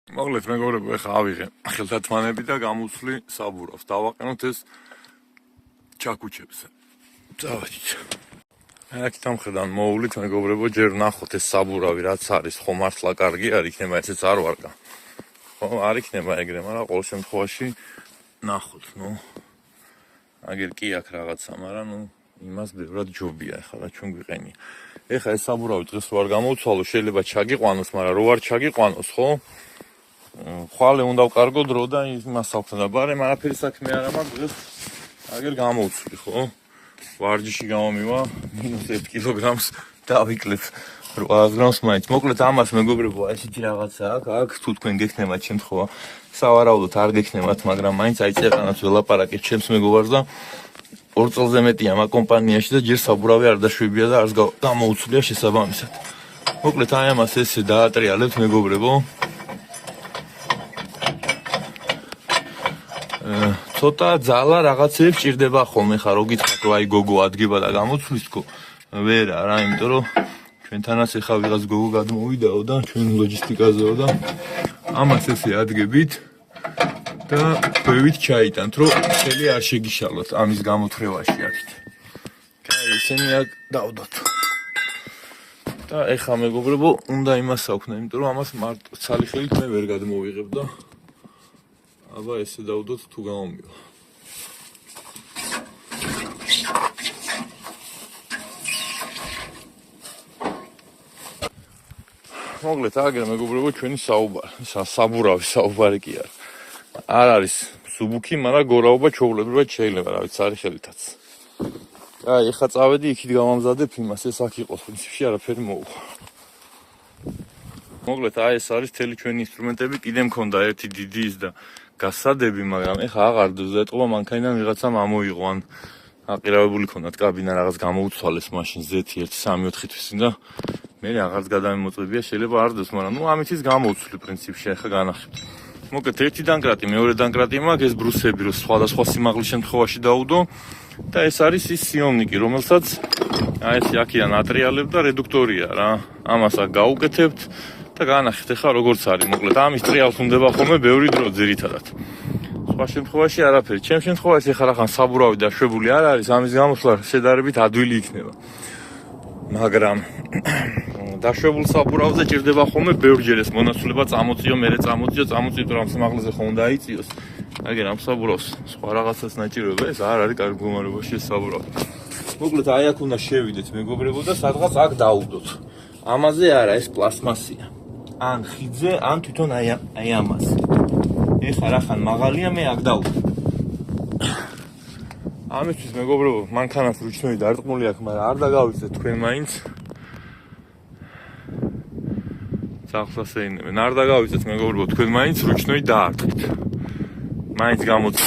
მოკლედ მეგობრებო, ეხლა ავიღე ხელთათმანები და გამოვცვლი საბურავს. დავაყენოთ ეს ჩაქუჩებზე. წავედით. აქ თამხედან მოუვლით მეგობრებო, ჯერ ნახოთ ეს საბურავი რაც არის, ხო მართლა კარგი არ იქნება, ესეც არ ვარგა. ხო, არ იქნება ეგრე, მაგრამ ყოველ შემთხვევაში ნახოთ, აგერ კი აქ რაღაცა, მაგრამ იმას ბევრად ჯობია ეხლა რა ჩვენ გვიყენია. ეხლა ეს საბურავი დღეს ვარ გამოვცვალო, შეიძლება ჩაგიყვანოს, მაგრამ რო არ ჩაგიყვანოს, ხო? ხვალე უნდა ვკარგო დრო და იმას აქვს და ბარემ არაფერი საქმე არ მაქვს დღეს აგერ გამოვცვლი, ხო? ვარჯიში გამომივა, -1 კილოგრამს დავიკლებ 800 გრამს მაინც. მოკლედ ამას მეგობრებო, ესეთი რაღაცა აქვს, თუ თქვენ გექნებათ შემთხვევა. სავარაუდოდ არ გექნებათ, მაგრამ მაინც აი წერანაც ველაპარაკეთ ჩემს მეგობარს და 2 წელზე მეტია ამ კომპანიაში და ჯერ საბურავი არ დაშვებია და არც გამოუცვლია შესაბამისად. მოკლედ აი ამას ესე დაატრიალებთ მეგობრებო. ცოტა ძალა რაღაცეებს ჭირდება ხოლმე ხა რო გითხრათ რომ აი გოგო ადგება და გამოცვლის თქო ვერა რა იმიტომ რომ ჩვენთანაც ეხა ვიღაც გოგო გადმოვიდაო და ჩვენ ლოჯისტიკაზეო და ამას ესე ადგებით და ქვევით ჩაიტანთ რომ ხელი არ შეგიშალოთ ამის გამოთრევაში აქეთ. კაი ისინი აქ დავდოთ. და ეხა მეგობრებო უნდა იმას აქვნა იმიტომ რომ ამას მარტო ცალი ხელით მე ვერ გადმოვიღებ და აბა ესე დავდოთ თუ გამომივა. მოკლედ აგერ მეგობრებო ჩვენი საბურავი საუბარი კი არა. არ არის სუბუქი, მაგრამ გორაობა ჩვეულებრივად შეიძლება, რა ვიცი, არის ხელითაც. აი, ეხლა წავედი იქით გავამზადებ იმას, ეს აქ იყოს, პრინციპში არაფერი მოუვა. მოკლედ აი ეს არის მთელი ჩვენი ინსტრუმენტები, კიდე მქონდა ერთი დიდი ის და გასადები, მაგრამ ეხლა აღარ დოზეტყობა მანქანიდან ვიღაცამ ამოიღო ან აყირავებული ქონდათ კაბინა რაღაც გამოუცვალეს მაშინ ზეთი 1-3-4 თვისი და მე რაღაც გადამემოწმებია შეიძლება არ დოს, მაგრამ ამით ის გამოუცვლი პრინციპში ეხლა განახებთ. მოკლედ ერთი დანკრატი, მეორე დანკრატი მაქვს ეს ბრუსები, რომ სხვადასხვა სიმაღლის შემთხვევაში დაუდო და ეს არის ის სიომნიკი, რომელსაც აი ეს აქედან ატრიალებ და რედუქტორია რა. ამას აქ გაუკეთებთ და განახეთ ეხლა როგორც არის. მოკლედ ამის ტრიალს უნდება ხოლმე ბევრი დრო ძირითადად. სხვა შემთხვევაში არაფერი. ჩემ შემთხვევაში ეხლა რახან საბურავი დაშვებული არ არის, ამის გამოსვლა შედარებით ადვილი იქნება. მაგრამ დაშვებულ საბურავზე ჭირდება ხოლმე ბევრჯერ ეს მონაცვლება წამოწიო, მერე წამოწიო, რომ სიმაღლეზე ხომ უნდა აიწიოს. აგერ ამ საბურავს სხვა რაღაცას ნაჭიროება, ეს არ არის კარგ მდგომარეობაში ეს საბურავი. მოკლედ აი აქ უნდა შევიდეთ მეგობრებო და სადღაც აქ დაუდოთ. ამაზე არა, ეს პლასმასია. ან ხიძე, ან თვითონ აი ამაზე. ეხლა რახან მაღალია, მე აქ დავუდო. ამისთვის მეგობრებო, მანქანას რუჩნოი დარტყმული აქვს, მაგრამ არ დაგავიწყეთ თქვენ მაინც. სახსას ეინებენ. არ დაგავიწყეთ მეგობრებო, თქვენ მაინც რუჩნოი დაარტყით. მაინც გამოწ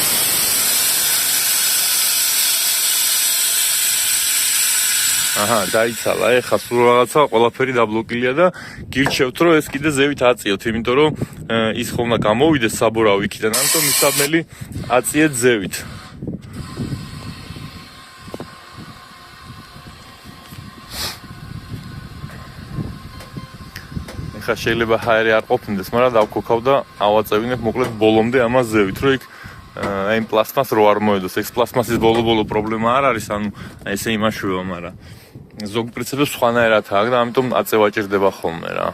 აჰა, დაიცალა, ეხლა სულ რაღაცა ყველაფერი დაბლოკილია და გირჩევთ რომ ეს კიდე ზევით აწიოთ, იმიტომ რომ ის ხომ უნდა გამოვიდეს საბურავი იქიდან, ამიტომ მისაბმელი აწიეთ ზევით. ეხლა შეიძლება ჰაერი არ ყოფნიდეს, მაგრამ დავქოქავ და ავაწევინებ მოკლედ ბოლომდე ამას ზევით, რომ იქ აი პლასმას რო არ მოედოს. ეს პლასმასის ბოლო პრობლემა არ არის, ანუ ესე იმაშვება, მაგრამ ზოგ პრინციპებს სხვანაირად აქვს და ამიტომ აწევა ჭირდება ხოლმე რა.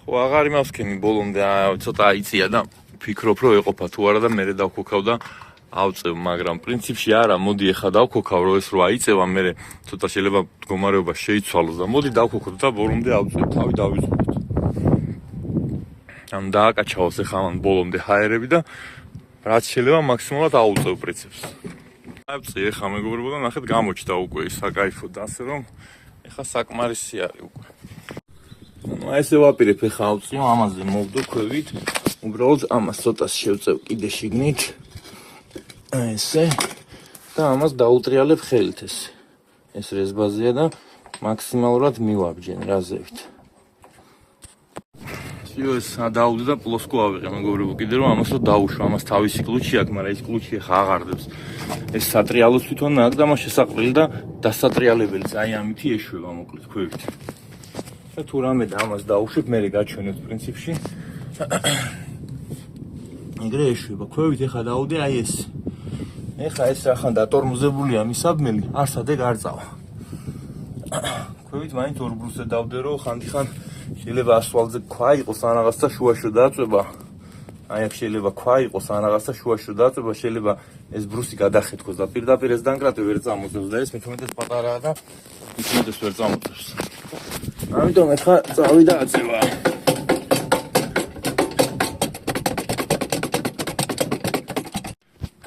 ხო, აღარ იმავსქენი ბოლომდე, ცოტა აიწია და ფიქრობ რომ ეყოფა თუ არა და მე დავქოქავ და ავწევ, მაგრამ პრინციპში არა, მოდი ეხა დავქოქავ, რომ ეს რო აიწევა, მე ცოტა შეიძლება მდგომარეობა შეიცვალოს და მოდი დავქოქოთ და ბოლომდე ავწევ, თავი დავიწყოთ. ან დააკაჩავოს ეხა ამან ბოლომდე ჰაერები და რაც შეიძლება მაქსიმალურად აუწევ პრინციპს. ავწე ეხა მეგობრებო და ნახეთ გამოჩნდა უკვე ის საკაიფო და ასე რომ ეხა საკმარისი არის უკვე. ესე ვაპირებ ეხა ავწევ, ამაზე მოვდო ქვევით, უბრალოდ ამას ცოტას შევწევ კიდე შიგნით. ესე და ამას დაუტრიალებ ხელით ეს რეზბაზია და მაქსიმალურად მივაბჯენ რა ზევით. ეს დაუდე და პლოსკო ავიღე მეგობრებო, კიდე რომ ამას დავუშვა, ამას თავისი კლუჩი აქვს, მაგრამ ეს კლუჩი ახლა აღარდებს. ეს სატრიალოს თვითონ აქვს და მას შესაყრელი და დასატრიალებელიც აი ამითი ეშვება მოკლედ ქვევით. და თუ რამე და ამას დაუშვებ, მე გაჩვენებ პრინციპში. ეგრე ეშვება. ქვევით ეხა დაუდე აი ეს. ეხა ეს რახან დატორმოზებულია მისაბმელი, არსადე გარწავა. ქვევით მაინც ორ ბრუსზე დავდე, რომ ხანდახან შეიძლება ასვალზე ქვა იყოს ან რაღაცა შუაში დაწვება. აი აქ შეიძლება ქვა იყოს ან რაღაცა შუაში დაწვება, შეიძლება ეს ბრუსი გადახეთქოს და პირდაპირ ეს დანკრატი ვერ წამოწევს და ეს მithumetes პატარაა და mithumetes ვერ წამოწევს. ამიტომ ეხა წავიდა აწევა.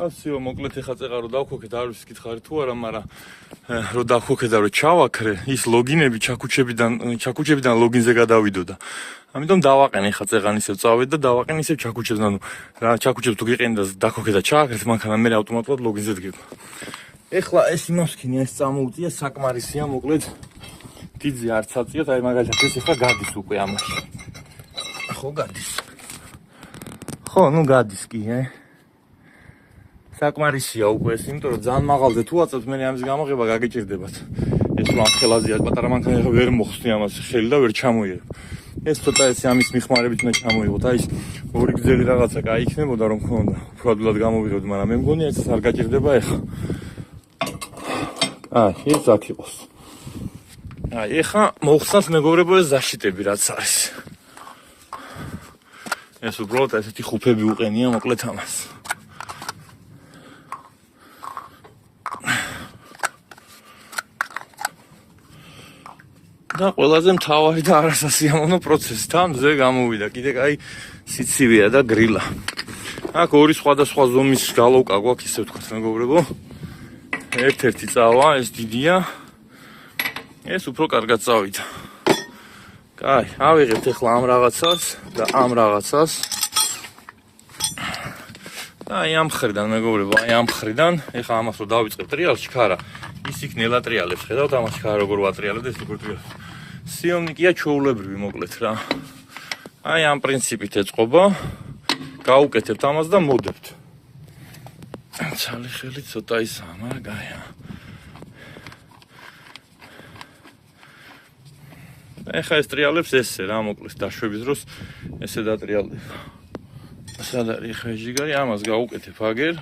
ასიო მოკლედ ეხა წეღა რომ დავქოქეთ, არ ვიცი გითხარი თუ არა, მაგრამ რომ დავქოქეთ და რომ ჩავაქრე, ის ლოგინები ჩაკუჩებიდან ლოგინზე გადავიდოდა. ამიტომ დავაყენე ეხა წეღან ისევ წავედ და დავაყენე ისევ ჩაკუჩებს, ანუ რა ჩაკუჩებს თუ გიყენი და დაქოქე და ჩააქრეთ, მანქანა მე ავტომატურად ლოგინზე დგება. ეხლა ეს იმასქინია, ეს წამოუწია, საკმარისია, მოკლედ დიდზე არც აწიოთ, აი მაგალითად ეს ეხლა გადის უკვე ამაში. ხო გადის. ხო, ნუ გადის კი, საკმარისია უკვე ეს, იმიტომ რომ ძალიან მაღალზე თუ აწევთ, მე ამის გამოღება გაგიჭირდებათ. ეს რომ ახელაზია პატარა მანქანა ეხლა ვერ მოხსნი ამას ხელი და ვერ ჩამოიერებ. ეს ცოტა ეს ამის მიხმარებით უნდა ჩამოიღოთ. აი ეს ორი გზელი რაღაცა კაი იქნებოდა რომ მქონდა. უფრო ადვილად გამოვიღებთ, მაგრამ მე მგონია ეს არ გაჭირდება ეხლა. ეს აქ იყოს. აი ეხლა მოხსნათ მეგობრებო ეს ზაშიტები რაც არის. ეს უბრალოდ ესეთი ხუფები უყენია მოკლედ ამას. და ყველაზე მთავარი და არასასიამოვნო პროცესი თამზე გამოვიდა. კიდე კაი სიცივეა და გრილა. აქ ორი სხვადასხვა ზომის გალოვკა გვაქვს, ისე ვთქვათ მეგობრებო. ერთ-ერთი წავა, ეს დიდია. ეს უფრო კარგად წავიდა. კაი, ავიღებთ ახლა ამ რაღაცას და ამ რაღაცას. და აი ამ მხრიდან მეგობრებო, აი ამ მხრიდან, ეხლა ამას რო დავიწყებ ტრიალში ქარა, ის იქ ნელა ტრიალებს, ხედავთ ამას ქარა როგორ ვატრიალებ და ეს როგორ ტრიალებს. სიომნიკია ჩვეულებრივი მოკლედ რა. აი ამ პრინციპით ეწყობა. გაუკეთებთ ამას და მოდებთ. ცალი ხელი ცოტა ისაა, მაგრამ გაია. ეხა ეს ტრიალებს ესე რა, მოკლედ დაშვების დროს ესე დატრიალდება. სად არის ხე ჟიგარი, ამას გაუკეთებ აგერ.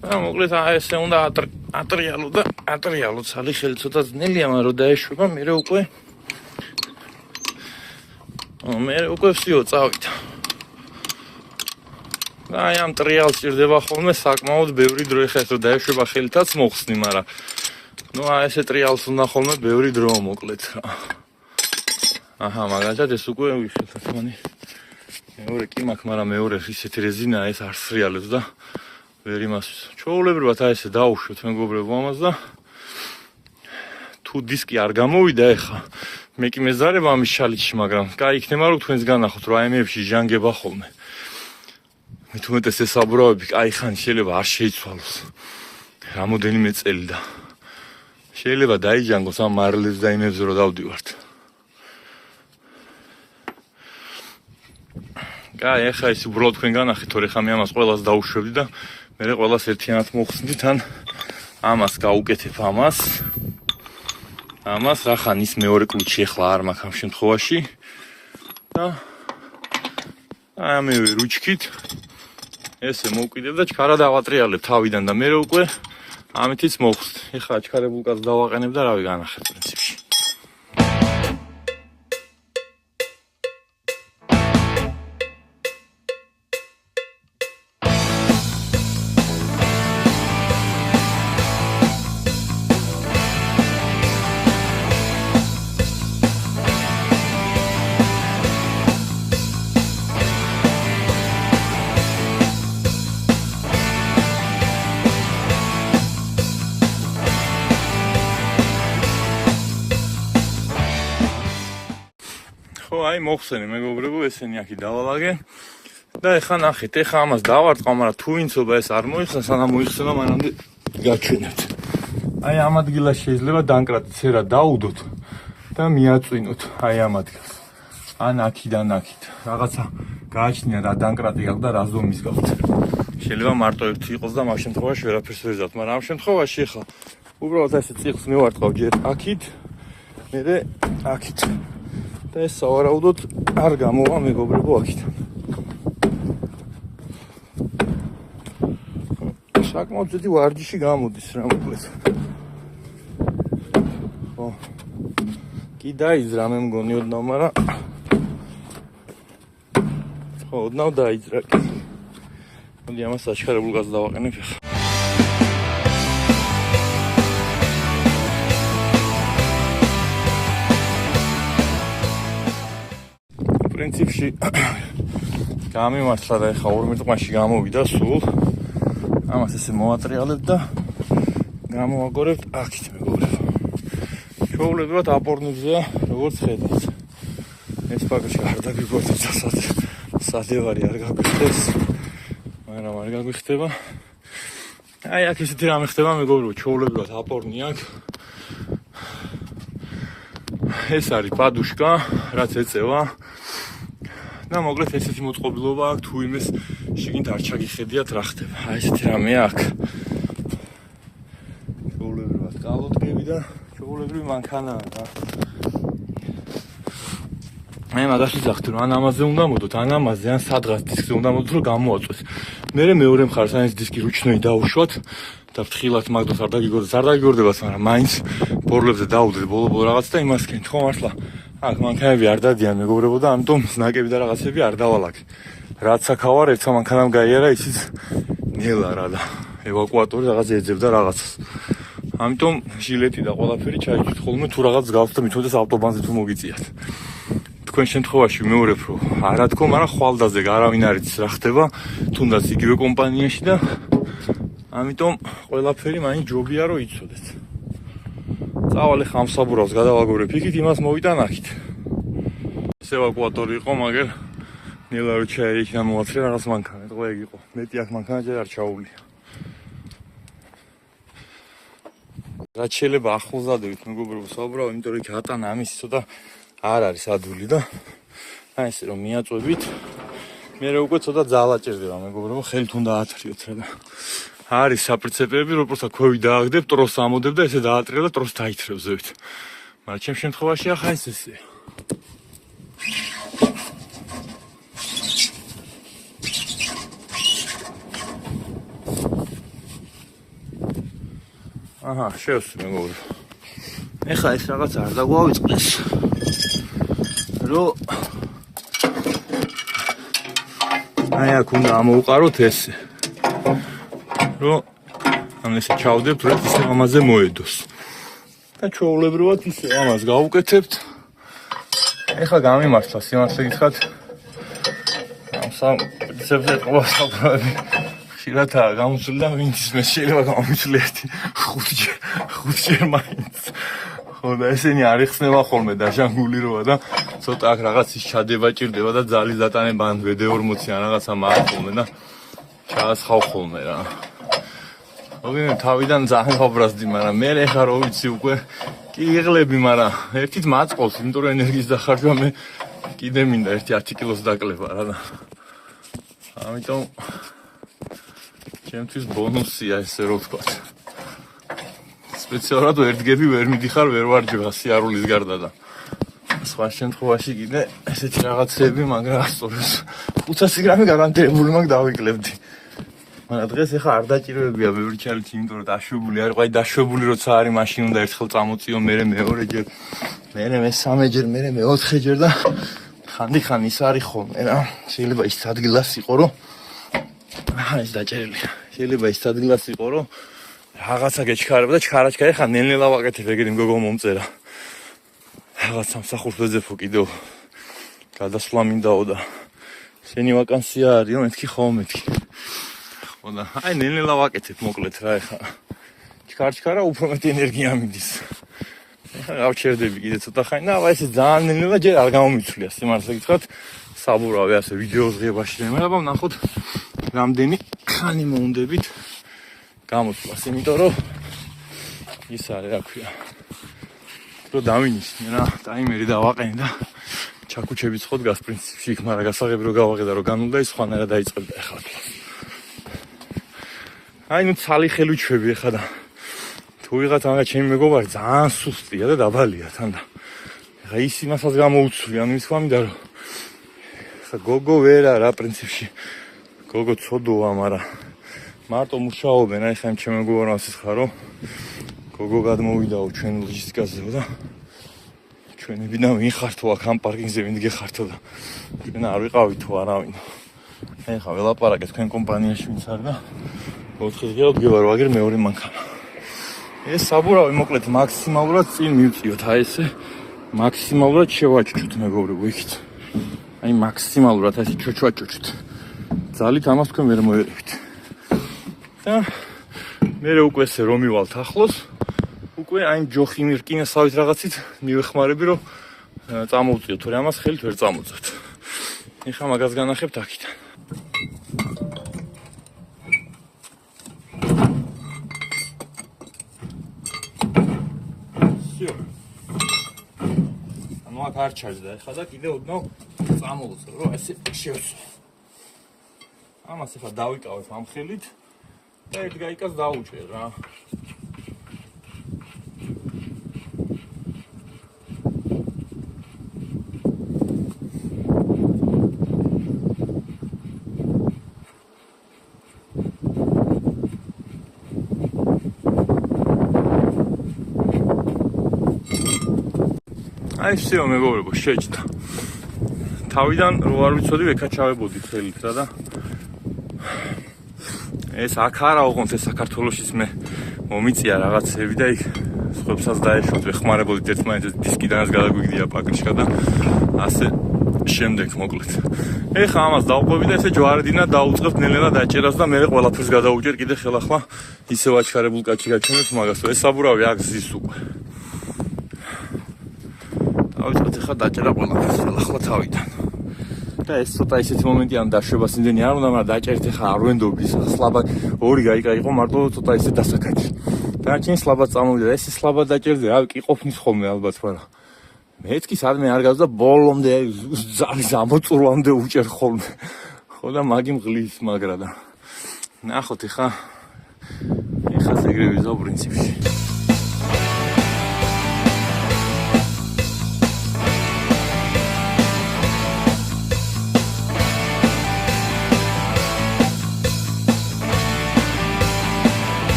და მოკლედ ესე უნდა ატრიალო და ატრიალო, ცალი ხელი ცოტა ძნელია, მაგრამ რომ დაეშვება, მე უკვე всё წავიდა. და აი ამ ტრიალს ჭირდება ხოლმე საკმაოდ ბევრი დრო, ეხლა ეს რომ დაეშვება ხელითაც მოხსნი, მაგრამ ნუ აი ესე ტრიალს უნდა ხოლმე ბევრი დრო მოკლედ რა. აჰა, მაგალითად ეს უკვე ვიხელთათმანი. მეორე კი მაქვს, მაგრამ მეორე ისეთი რეზინაა, ეს არ სრიალებს და ვერ იმას. ჩვეულებრივად აი ესე დაუშვით მეგობრებო ამას და თუ დისკი არ გამოვიდა ეხლა, მე კი მეზარება ამის ჩალიჩი, მაგრამ კაი იქნება რომ თქვენს განახოთ, რომ AM-ებში ჟანგება ხოლმე. მithumetes ეს საბურავები კაი ხანი შეიძლება არ შეიცვალოს. რამოდენიმე წელი და შეიძლება დაიჯანგოს ამ მარლებს და იმებზე რომ დავდივართ. კაი, ეხლა ის უბრალოდ თქვენ განახეთ, თორე ხა მე ამას ყველას დაუშვებდი და მე ყველას ერთიანად მოხსნით, ან ამას გაუკეთებ ამას. ამას რახან ის მეორე ключი ეხლა არ მაქვს ამ შემთხვევაში. და აი ამევე რუჩქით ესე მოვკიდებ და ჩქარა დავატრიალებ თავიდან და მე უკვე ამითიც მოხსნით. ეხლა ჩქარებულ კაცს დავაყენებ და რავი განახეთ პრინციპში. აი მოხსენი მეგობრებო, ესენი აქი დავალაგე და ეხლა ნახეთ, ეხლა ამას დავარტყავ, მაგრამ თუ ვინცობა ეს არ მოიხსნა, სანამ მოიხსნება მანამდე გაჩვენებთ. აი ამ ადგილას შეიძლება დანკრატი წერა დაუდოთ და მიაწვინოთ აი ამ ადგილს. ან აქიდან აქით. რაღაცა გააჩნია რა დანკრატი გაქვს და რა ზომის გაქვს. შეიძლება მარტო ერთი იყოს და ამ შემთხვევაში ვერაფერს ვერ ზავთ, მაგრამ ამ შემთხვევაში ეხლა უბრალოდ ესე წიხლს მივარტყავ ჯერ აქით მერე აქეთ და ეს სავარაუდოდ არ გამოვა მეგობრებო აქიდან. საკმაოდ ძლიერი ვარჯიში გამოდის რა მოკლედ. ხო. კი დაიძრა მე მგონი ოდნავ, მაგრამ ხო, ოდნავ დაიძრა კი. მოდი ამას აჩქარებულ გაზს დავაყენებ ახლა. პრინციპში გამიმართლა და ახლა 2 წუთში გამოვიდა სულ. ამას ესე მოვატრიალებთ და გამოვაგორებთ აქეთ მეგობრებო. ჩვეულებრივად აპორნებზეა როგორც ხედავთ. ეს პაკეტი არ დაგიგვარდეს სადევარი არ გაგვიხდეს. მაგრამ არ გაგვიხდება. აი აქ ესეთი რამე ხდება მეგობრებო, ჩვეულებრივად აპორნი აქ. ეს არის პადუშკა, რაც ეწევა. და მოკლედ ესეთი მოწყობილობა აქვს თუ იმეს შიგნით არ ჩაგიხედიათ რა ხდება. აი ესეთი რამეა აქ. ჩვეულებრივად კალოთკები და ჩვეულებრივი მანქანაა რა. მე მაგას ვიძახთ რომ ან ამაზე უნდა მოდოთ, ან ამაზე, ან სადღაც დისკზე უნდა მოდოთ რომ გამოაწვეს. მერე მეორე მხარეს ან ეს დისკი რუჩნოი დაუშვათ და ფრთხილად მაგდოს არ დაგიგორდებათ, მაგრამ მაინც ბორლებზე დაუდეთ ბოლო რაღაც და იმას კენთ ხო მართლა. აქ მანქანები არ დადიან მეგობრებო და ამიტომ ზნაკები და რაღაცები არ დავალაგე. რაც აქავარ ერთმა მანქანამ გაიარა ისიც ნელა რა და ევაკუატორი რაღაც ეძებდა რაღაცას. ამიტომ ჟილეტი და ყველაფერი ჩაიჭრით ხოლმე თუ რაღაც გავს და მithოდეს ავტობანზე თუ მოგიწიათ. თქვენ შემთხვევაში მეორებ რომ არა თქო, მაგრამ ხვალდაზე არავინ არ იცის რა ხდება, თუნდაც იგივე კომპანიაში და ამიტომ ყველაფერი მაინც ჯობია რომ იცოდეთ. წავალ ხა ამ საბურავს გადავაგორებ იქით, იმას მოვიტან აქით. ეს ევაკუატორი იყო, მაგრამ ნელა რო ჩაიქნა მოაწყე რაღაც მანქანა, თქო ეგ იყო. მეტი აქ მანქანა ჯერ არ ჩაუვლია. რაც შეიძლება ახლზადებით მეგობრებო საუბრობ, იმიტომ რომ ატანა ამის ცოტა არ არის ადვილი და აი ესე რომ მიაწვევით მე უკვე ცოტა ძალა ჭირდება მეგობრებო, ხელით უნდა ათრიოთ რა და არის საპრინციპები რომ პროსტა ქვევი დააგდებ, ტროს ამოდებ და ესე დაატრიალ და ტროს დაითრევ ზევით. მაგრამ ჩემ შემთხვევაში ახლა ესე აჰა, შევსვი მეგობრებო. ეხლა ეს რაღაც არ დაგვავიწყდეს. რომ აი აქ უნდა ამოვყაროთ ესე. რომ ამ ესე ჩავდებთ, რომ ისე ამაზე მოედოს. და ჩვეულებრივად ისე ამას გავუკეთებთ. ეხლა გამიმართლა სიმართლე გითხრათ. ამ სამ პრინციპზე ყოველდღიურები ხშირადაა გამოსული და ვინც მე შეიძლება გამომიცვლი ერთი 5 მაინც. ხო და ესენი არ იხსნება ხოლმე დაჟანგული როა და ცოტა აქ რაღაც ის ჩადება ჭირდება და ძალის დატანება ან VD40 ან რაღაცა მაქვს ხოლმე და ჩაასხავ ხოლმე რა. მოგინე თავიდან ძალიან ხობრასდი, მაგრამ მე ეხა რო ვიცი უკვე კი იღლები, მაგრამ ერთით მაწყობს, იმიტომ რომ ენერგიის დახარჯვა მე კიდე მინდა ერთი 10 კილოს დაკლება რა და ამიტომ ჩემთვის ბონუსია ესე რო ვთქვა. სპეციალურად ერთგები ვერ მიდიხარ, ვერ ვარჯვება სიარულის გარდა და სხვა შემთხვევაში კიდე ესეთი რაღაცები, მაგრამ სწორედ 500 გრამი გარანტირებული მაქვს დავიკლებდი. მაგრამ დღეს ეხა არ დაჭირებებია ბევრი ჩალით, იმიტომ რომ დაშვებული არ ყავი, დაშვებული როცა არის მაშინ უნდა ერთხელ წამოწიო, მერე მეორეჯერ, მერე მესამეჯერ, მერე მეოთხეჯერ და ხანდახან ის არის ხოლმე რა. შეიძლება ის ადგილას იყო რომ ეს დაჭერილია. შეიძლება ის ადგილას იყო რომ რაღაცა გეჩქარება და ჩქარაჩქა ეხა ნელ-ნელა ვაკეთებ, ეგრე მგოგო მომწერა. რაღაც სამსახურს ვეძებო კიდევ გადასვლა მინდაო და შენი ვაკანსია არისო, მეთქი ხო მეთქი. ხო და აი ნელ-ნელა ვაკეთებ მოკლედ რა ეხა. ჩქარაჩქარა უფრო მეტი ენერგია მიდის. ეხა გავჩერდები კიდე ცოტა ხანი და აი ესე ძალიან ნელ-ნელა ჯერ არ გამომიცვლია სიმართლე გითხრათ. საბურავი ასე ვიდეოს ღიებაში მერაბა ვნახოთ რამდენი ხანი მოუნდებით გამოსვლას, იმიტომ რომ ის არის რა ქვია. რომ დავინიშნე რა, ტაიმერი დავაყენე და ჩაქუჩები ცხოდ გას პრინციპში იქ, მაგრამ გასაღები რომ გავაყედა რომ განულდა ის ხვანაირად დაიწყებდა ახლა. აი ნუ ცალი ხელუჩვები ახლა და თუ ვიღაც ამას ჩემი მეგობარი ძალიან სუსტია და დაბალია თან და ის იმასაც გამოუცვლი, ანუ ის ვამიდა რომ ხა გოგო ვერ არა პრინციპში. გოგო ცოდოა, მაგრამ მარტო მუშაობენ, აი ხა იმ ჩემ მეგობარს ხარო. გოგო გადმოვიდაო ჩვენ ლოჯისტიკაზეო და ჩვენებიდან ვინ ხართო აქ ამ პარკინგზე ვინ გეხართო და ჩვენ არ ვიყავით თუ არავინ. ეხა ველაპარაკეთ თქვენ კომპანიაში ვინც არ და 4 დღეა ვდგება რომ აგერ მეორე მანქანა. ეს საბურავი მოკლედ მაქსიმალურად წინ მივწიოთ, აი ესე მაქსიმალურად შევაჭუჭოთ მეგობრებო იქით. აი მაქსიმალურად ასე ჩოჩვაჭუჭოთ. ძალით ამას თქვენ ვერ მოერევით. და მე უკვე ესე რომ მივალთ ახლოს, უკვე აი ჯოხი მირკინესავით რაღაცით მივეხმარები რომ წამოვწიოთ, თორე ამას ხელით ვერ წამოწევთ. ეხლა მაგას განახებთ აქიდან. ანუ აქ არ ჩაჯდა ეხლა და კიდე ოდნავ წამოვწევ რომ ესე შევსვი. ამას ეხლა დავიკავებ ამ ხელით და ერთ გაიკას დავუჭერ რა. აი всё მეგობრებო შეჭდა. თავიდან რო არ ვიცოდი ეკა ჩავებოდი ხელით რა და ეს აქ არა ოღონდ ეს საქართველოშიც მე მომიწია რაღაცები და იქ სხვებსაც დაეშვით ვეხმარებოდით ერთმანეთს დისკიდანაც გადაგვიგდია პაკრიშკა და ასე შემდეგ მოკლედ. ეხა ამას დავყვები და ესე ჯვარედინა დაუწყებთ ნელ-ნელა დაჭერას და მე ყველაფერს გადაუჭერ კიდე ხელახლა ისევ აჩქარებულ კაცი გაჩვენოთ მაგას. ეს საბურავი აქ ზის უკვე. დავიწყოთ ეხლა დაჭერა ყველაფერს ხელახლა თავიდან. და ეს ცოტა ისეთი მომენტი ამ დაშვებას იმდენი არ უნდა, მაგრამ დაჭერით ეხლა არ ვენდობის, სლაბად ორი გაიყო მარტო ცოტა ისე დასაკაჭი. დანარჩენი სლაბად წამოვიდა და ეს სლაბად დაჭერზე რავი კი ყოფნის ხოლმე ალბათ, მაგრამ მეც კი სადმე არ გავდა ბოლომდე ზარის ამოწურვამდე უჭერ ხოლმე. ხო და მაგი მღლის მაგრა და ნახოთ ეხლა ეგრევე ვიზავ პრინციპში.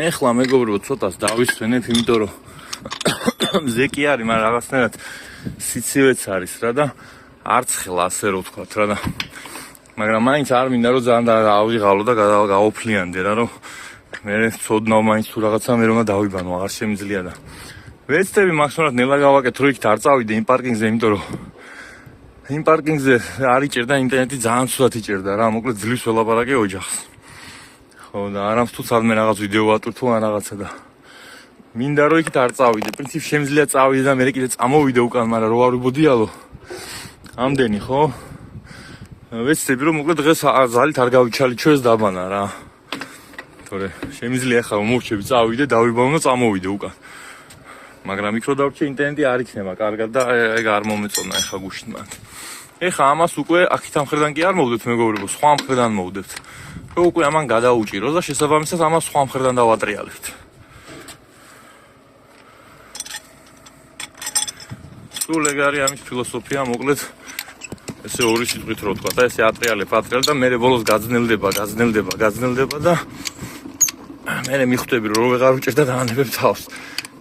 ეხლა მეგობრებო ცოტას დავისვენებ, იმიტომ რომ მზე კი არის, მაგრამ რაღაცნაირად სიცივეც არის რა და არც ხელა ასე რო ვთქვათ რა და მაგრამ მაინც არ მინდა რომ ძალიან დავიღალო და გავოფლიანდე რა რომ მე ცოდნავ მაინც თუ რაღაცა მე რომ დავიბანო აღარ შემიძლია და ვეცდები მაქსიმალურად ნელა გავაკეთე რომ იქით არ წავიდე იმ პარკინგზე, იმიტომ რომ იმ პარკინგზე არ იჭერდა ინტერნეტი, ძალიან ცუდად იჭერდა რა, მოკლედ ძლივს ველაპარაკე ოჯახს. ხო და არამს თუ სადმე რაღაც ვიდეო ვატვირთ თუ რაღაცა და მინდა რომ იქით არ წავიდე. პრინციპში შემიძლია წავიდე და მე კიდე წამოვიდე უკან, მაგრამ რო არ ვიბოდიალო ამდენი ხო? ვეცდები რომ მოკლედ დღეს ზალით არ გავიჩალიჩოს დაბანა რა. თორე შემიძლია ხა მოვჩები წავიდე, დავიბანო და წამოვიდე უკან. მაგრამ იქ რო დავრჩე ინტერნეტი არ იქნება კარგად და ეგ არ მომეწონა ეხა გუშინ მან. ეხა ამას უკვე აქეთ ამ ხრიდან კი არ მოვდეთ მეგობრებო, სხვა მხრიდან მოვდეთ. რომ უკვე ამან გადაუჭიროს და შესაბამისად ამას სხვა მხრიდან დავატრიალებთ. სულ ეგ არის ამის ფილოსოფია, მოკლედ ესე ორი სიტყვით რო ვთქვა და ესე ატრიალებ და მე ბოლოს გაძნელდება და მე მიხვდები რომ ვეღარ უჭირდა და ანებებ თავს.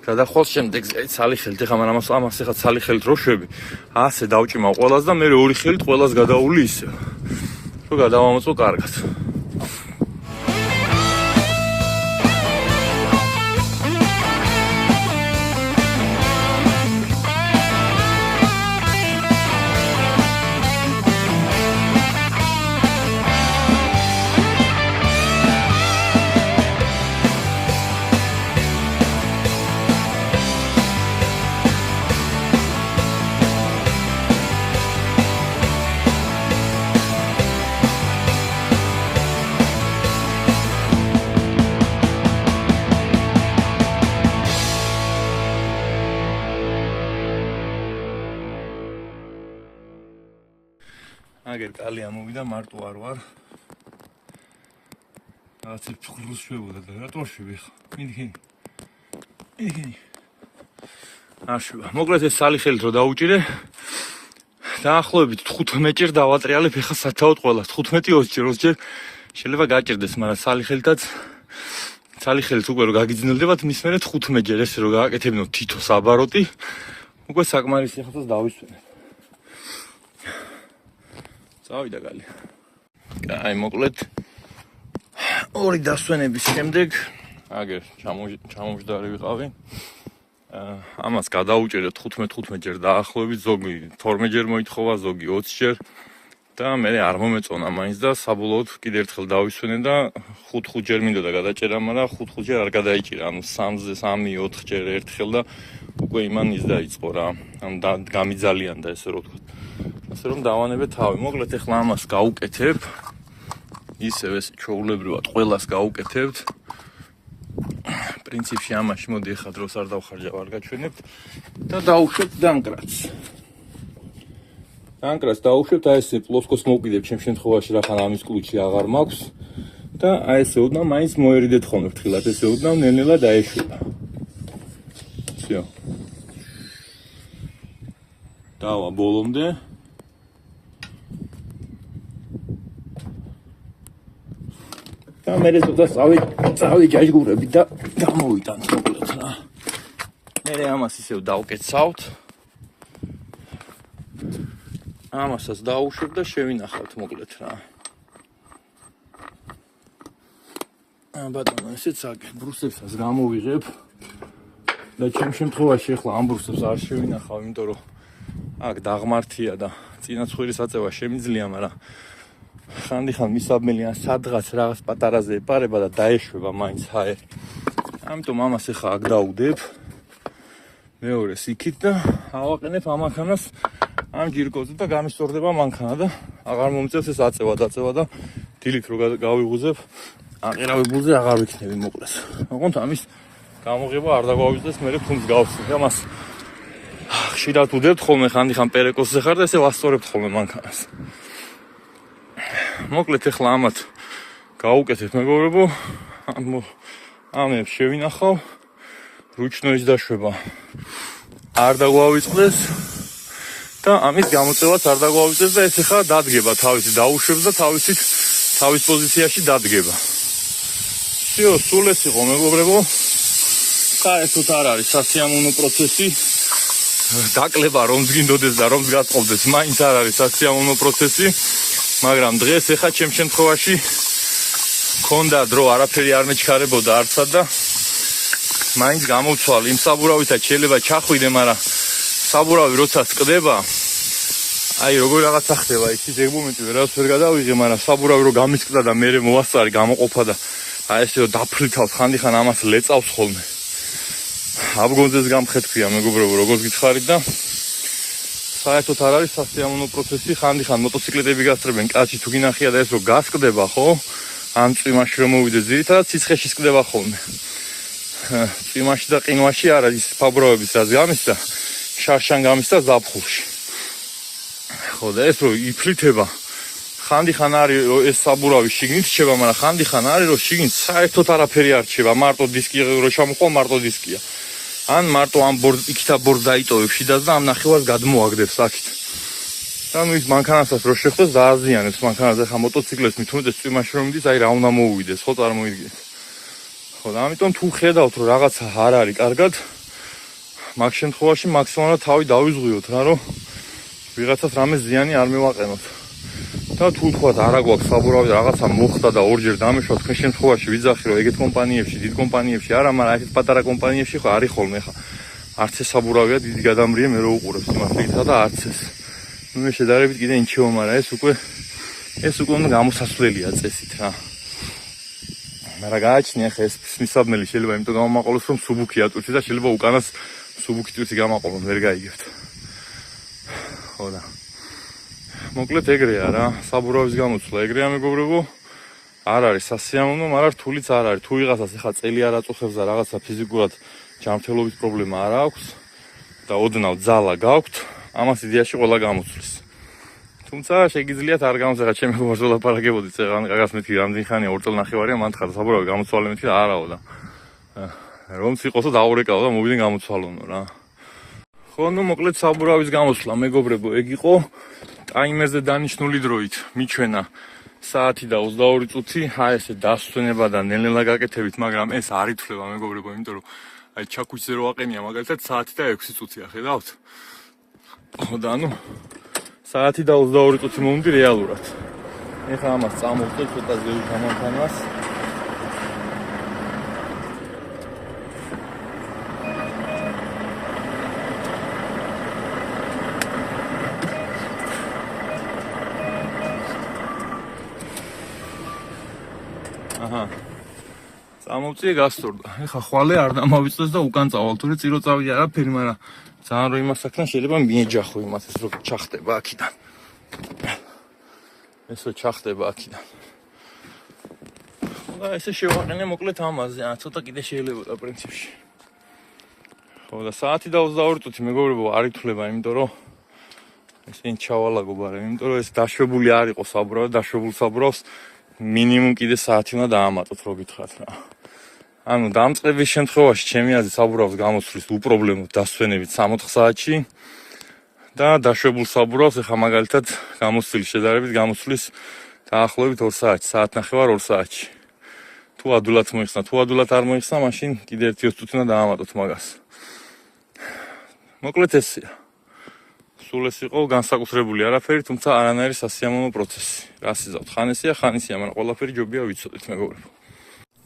გადახვალ შემდეგზე ცალი ხელით, ეხლა მაგრამ ამას ეხლა ცალი ხელით რო შვები, ასე დავჭიმავ ყველას და მე ორი ხელით ყველას გადაული ისე. რომ გადავამოწო კარგად. აგერ კალი ამოვიდა მარტო არ ვარ. რაღაცა ფხურს შევუდა და რატო შევიხა? მიდი. აშუა. მოკლედ ეს სალიხელით რო დაუჭირე. დაახლოებით 15 ჯერ დავატრიალებ ეხა სათაოდ ყველას 15-20 ჯერ შეიძლება გაჭირდეს, მაგრამ სალიხელით უკვე რო გაგიძნელდებათ მის მერე 15 ჯერ ესე რო გააკეთებინოთ თითო საბაროტი უკვე საკმარისი ხათოს დავისვენებ. წავიდა გალი. აი მოკლედ ორი დასვენების შემდეგ აგერ ჩამოჯდარი ვიყავი. ამას გადაუჭერეთ 15 ჯერ დაახლოებით, ზოგი 12 ჯერ მოითხოვა, ზოგი 20 ჯერ და მე არ მომეწონა მაინც და საბოლოოდ კიდე ერთხელ დავისვენე და 5 ჯერ მინდოდა გადაჭერა, მაგრამ 5 ჯერ არ გადაიჭირა, ანუ 3-ზე 3-4 ჯერ ერთხელ და უკვე იმან ის დაიწყო რა. ანუ გამიძალიანდა ესე რო ვთქვათ. ასე რომ დავანებე თავი. მოკლედ ეხლა ამას გავუკეთებ. ისევ ეს ჩვეულებრივად ყველას გავუკეთებთ. პრინციპში ამაში მოდი ეხლა დროს არ დავხარჯავ, არ გაჩვენებთ და დავუშვებთ დამკრაც. დამკრაც დავუშვებთ, აი ესე პლოსკოს მოვკიდებ ჩემ შემთხვევაში რახან ამის ключი აღარ მაქვს და აი ესე ოდნავ მაინც მოერიდეთ ხოლმე ფრთხილად, ესე ოდნავ ნელ-ნელა დაეშვება. всё. დავა ბოლომდე. და მე ზოთა წავი ჯაჟგურები და გამოვიტანთ მოკლედ რა. მე ამას ისევ დავკეცავთ. ამასაც დავუშვებ და შევინახავთ მოკლედ რა. ბატონო, ესეც აგერ ბრუსებსაც გამოვიღებ. და ჩემ შემთხვევაში ახლა ამ ბრუსებს არ შევინახავ, იმიტომ რომ აქ დაღმართია და წინაცხვირის აწევა შემიძლია, მაგრამ ხანდახან მისაბმელიან სადღაც რაღაც პატარაზე ეპარება და დაეშვება მაინც ჰაერი. ამიტომ ამას ახლა აქ დავუდებ. მეორეს იქით და ავაყენებ ამანქანას ამ ჯირკოზე და გამისტორდება მანქანა და აღარ მომწევს ეს აწევა და დილით რო გავიღუზებ აყირავებულზე აღარ ვიქნები მოკლეს. ოღონდ ამის გამოღება არ დაგვავიწყდეს, მე ფუნს გავსწრებ. ამას ხშირად ვუდებთ ხოლმე, ხანდახან პერეკოსზე ხარ და ესე ვასწორებთ ხოლმე მანქანას. მოკლედ ეხლა ამათ გავუკეთებ მეგობრებო. ამებს შევინახავ. რუჩნოის დაშვება არ დაგვავიწყდეს და ამის გამოწევაც არ დაგვავიწყდეს და ეს ახლა დადგება, თავისი დაუშვებს და თავის პოზიციაში დადგება. всё, სულ ეს იყო მეგობრებო. საერთოდ არ არის სასიამოვნო პროცესი. დაკლება რომს გინდოდეს და რომს გაწყობდეს, მაინც არ არის სასიამოვნო პროცესი. მაგრამ დღეს ახლა ჩემ შემთხვევაში მქონდა დრო, არაფერი არ მეჩქარებოდა არცად და მაინც გამოვცვალ იმ საბურავითაც შეიძლება ჩახვიდე, მაგრამ საბურავი როცა წყდება, აი როგორ რაღაცა ხდება, ისიც ეგ მომენტი ვერას ვერ გადავიღე, მაგრამ საბურავი რო გამისკდა და მე მოვასწარი, გამოყოფა და აი ესე რომ დაფრითავს, ხანდახან ამას ლეწავს ხოლმე. აბგონძეს გამხეთქვია მეგობრებო, როგორც გითხარით და საერთოდ არ არის სასიამოვნო პროცესი. ხანდახან მოტოციკლეტები გასწრებენ, კაცი თუ გინახია და ეს რო გასკდება, ხო? ამ წვიმაში რომ მოვიდეს, ძირითადად სიცხეში სკდება ხოლმე. წვიმაში და ყინვაში არ არის ფაბურავების რაც გამის და შარშან გამის და ზაფხულში. ხო და ეს რო იფრითება, ხანდახან არის ეს საბურავი შიგნით რჩება, მაგრამ ხანდახან არის რომ შიგნით საერთოდ არაფერი არ რჩება, მარტო დისკი რო ჩამოყვა, მარტო დისკია. ან მარტო ამ იქითა ბორდ დაიტოვებს შიდას და ამ ნახევარს გადმოაგდებს აქეთ. და ნუ ის მანქანასაც რო შეხვდეს დააზიანებს მანქანაზე, ხა მოტოციკლებს მithumetes წვიმაში რომ მიდის, აი რა უნდა მოუვიდეს, ხო წარმოიდგინეთ. ხო და ამიტომ თუ ხედავთ რომ რაღაცა არ არის კარგად, მაგ შემთხვევაში მაქსიმალურად თავი დავიზღვიოთ რა, რომ ვიღაცას რამე ზიანი არ მევაყენოთ. და თუ თქვათ არა გვაქვს საბურავი და რაღაცა მოხდა და ორჯერ დამეშვა, თქვენ შემთხვევაში ვიძახი რომ ეგეთ კომპანიებში, დიდ კომპანიებში არა, მაგრამ ეგეთ პატარა კომპანიებში ხო არის ხოლმე ხა. არც ეს საბურავია დიდი გადამრიე მე რო უყურებს იმასლისა და არც ეს. ნუ მე შედარებით კიდე ინჩეო, მაგრამ ეს უკვე უნდა გამოსასვლელია წესით რა. მაგრამ გააჩნია ხა ეს მისაბმელი შეიძლება იმიტომ გამომაყოლოს რომ სუბუქი ატვირთი და შეიძლება უკანას სუბუქი ტვირთი გამაყოლოს, ვერ გაიგებთ. ხო და მოკლედ ეგრეა რა, საბურავის გამოცვლა ეგრეა მეგობრებო. არ არის სასიამოვნო, მაგრამ რთულიც არ არის. თუ ვიღაცას ახლა წელი არ აწუხებს და რაღაცა ფიზიკურად ჯანმრთელობის პრობლემა არ აქვს და ოდნავ ძალა გაქვთ, ამას იდეაში ყველა გამოცვლის. თუმცა შეგიძლიათ არ გამოსახათ ჩემი გმირს ვლაპარაკებოდით რაღაც მეთქი რამდენი ხანია 2 წელნახევარია მან თხარა საბურავი გამოცვალე მეთქი და არაო და რომც იყოსო დაურეკავ და მოვიდნენ გამოცვალონო რა. ხო, ნუ მოკლედ საბურავის გამოსვლა მეგობრებო, ეგ იყო ტაიმერზე დანიშნული დროით მიჩვენა საათი და 22 წუთი, აი ესე დასვენება და ნელ-ნელა გაკეთებით, მაგრამ ეს არ ითვლება მეგობრებო, იმიტომ რომ აი ჩაქუჩზე რო აყენია მაგალითად საათი და 6 წუთია, ხედავთ? ხო და ანუ საათი და 22 წუთი მომდი რეალურად. ეხლა ამას წამოვწევ ცოტა ზევით ამანთანას. აჰა. წამოვწიე გასწორდა. ეხლა ხვალე არ დამავიწყდეს და უკან წავალ, თორე წირო წავიდე არაფერი, მაგრამ ძალიან რო იმას აქთან შეიძლება მიეჯახო იმას ეს რო ჩახტება აქიდან. ესო ჩახტება აქიდან. და ესე შევაყენე მოკლედ ამაზე, ცოტა კიდე შეიძლებოდა პრინციპში. ხო და საათი და 22 წუთი მეგობრებო არ ითვლება, იმიტომ რომ ესენი ჩავალაგო ბარემ, იმიტომ რომ ეს დაშვებული არ იყო საბურავი, დაშვებულ საბურავს მინიმუმ კიდე საათი უნდა დაამატოთ, რო გითხრათ რა. ანუ დამწყების შემთხვევაში ჩემი აზრით საბურავს გამოსვლის უპრობლემოდ დასვენებით 60 საათში და დაშვებულ საბურავს ეხა მაგალითად გამოსვლის შედარებით გამოსვლის დაახლოებით 2 საათში, საათნახევარ 2 საათში. თუ ადვილად მოიხსნა, თუ ადვილად არ მოიხსნა, მაშინ კიდე 1-2 წუთი უნდა დაამატოთ მაგას. მოკლედ ესეა. სულ ეს იყო განსაკუთრებული არაფერი, თუმცა არანაირი სასიამოვნო პროცესი. რას იზავთ? ხანესია, მაგრამ ყველაფერი ჯობია ვიცოდეთ მეგობრებო.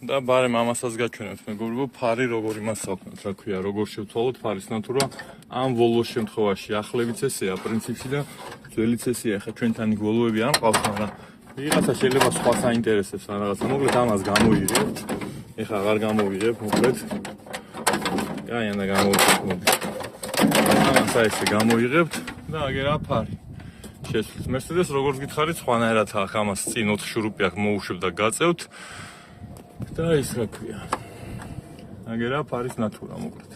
და ბარემ ამასაც გაჩვენებთ მეგობრებო, ფარი როგორ იმასავთ, რა ქვია, როგორ შევთვალოთ ფარის ნატურა ამ ვოლვოს შემთხვევაში. ახლებიც ესეა პრინციპში და ძველიც ესეა. ხა ჩვენთან იქ ვოლვოები არ მყავს, მაგრამ ვიღაცა შეიძლება სხვა საინტერესებს ან რაღაცა. მოკლედ ამას გამოიღებთ. ეხლა აღარ გამოვიღებ, მოკლედ. გაიანა გამოვიღებ. ამას ესე გამოიღებთ და აგერა ფარი. შესვლის. მერცედეს როგორც გითხარით, სხვანაირად აქ ამას წინ 4 შურუპი აქ მოუშვებ და გაწევთ. და ის რა ქვია. აგერა ფარის ნატურა მოკლედ.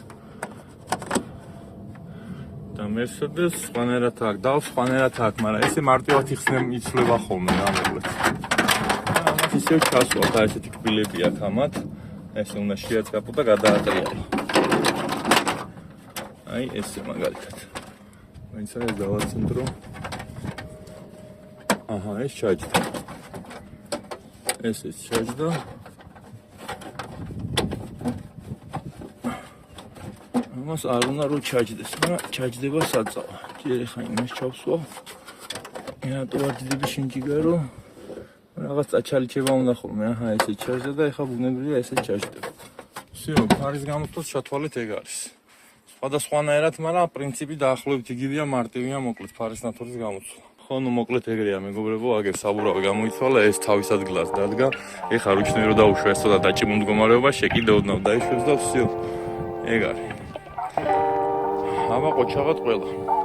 და მერცედეს სხვანაირად აქ და სხვანაირად აქ, მაგრამ ესე მარტივად იცვლება ხოლმე რა მოკლედ. და ამას ისევ ჩასვათ, აი ესეთი კბილები აქვს ამათ. ესე უნდა შეაწყაპო და გადაატრიალო. აი ესე მაგალითად. მაინც ეს დავაცენტრო. აჰა, ეს ჩაჯდა. ეს ჩაჯდა. ამას არ უნდა რომ ჩაჯდეს, მაგრამ ჩაჯდება საწავა. ჯერ ხა იმას ჩავსვავ. რატო არ დიდები შინჯიგარო? რაღაც წაჩალიჩება უნდა ხოლმე. აჰა, ესე ჩაჯდა და ეხა ბუნებრივია ესე ჩაჯდება. всё, ფარის გამოსვლას ჩათვალეთ ეგ არის. სხვადასხვანაირად, მაგრამ პრინციპი დაახლოებით იგივეა, მარტივია მოკლედ ფარის ნატურის გამოსვლა. ხო, ნუ მოკლედ ეგრეა მეგობრებო, აგერ საბურავი გამოიცვალა, ეს თავის ადგილას დადგა. ეხა რუჩნე რო დაუშვა ეს ცოტა დაჭიმულ მდგომარეობაში, შეკიდეოდნავ დაიშვებს და всё. ეგ არის. აბა ყოჩაღად ყველა.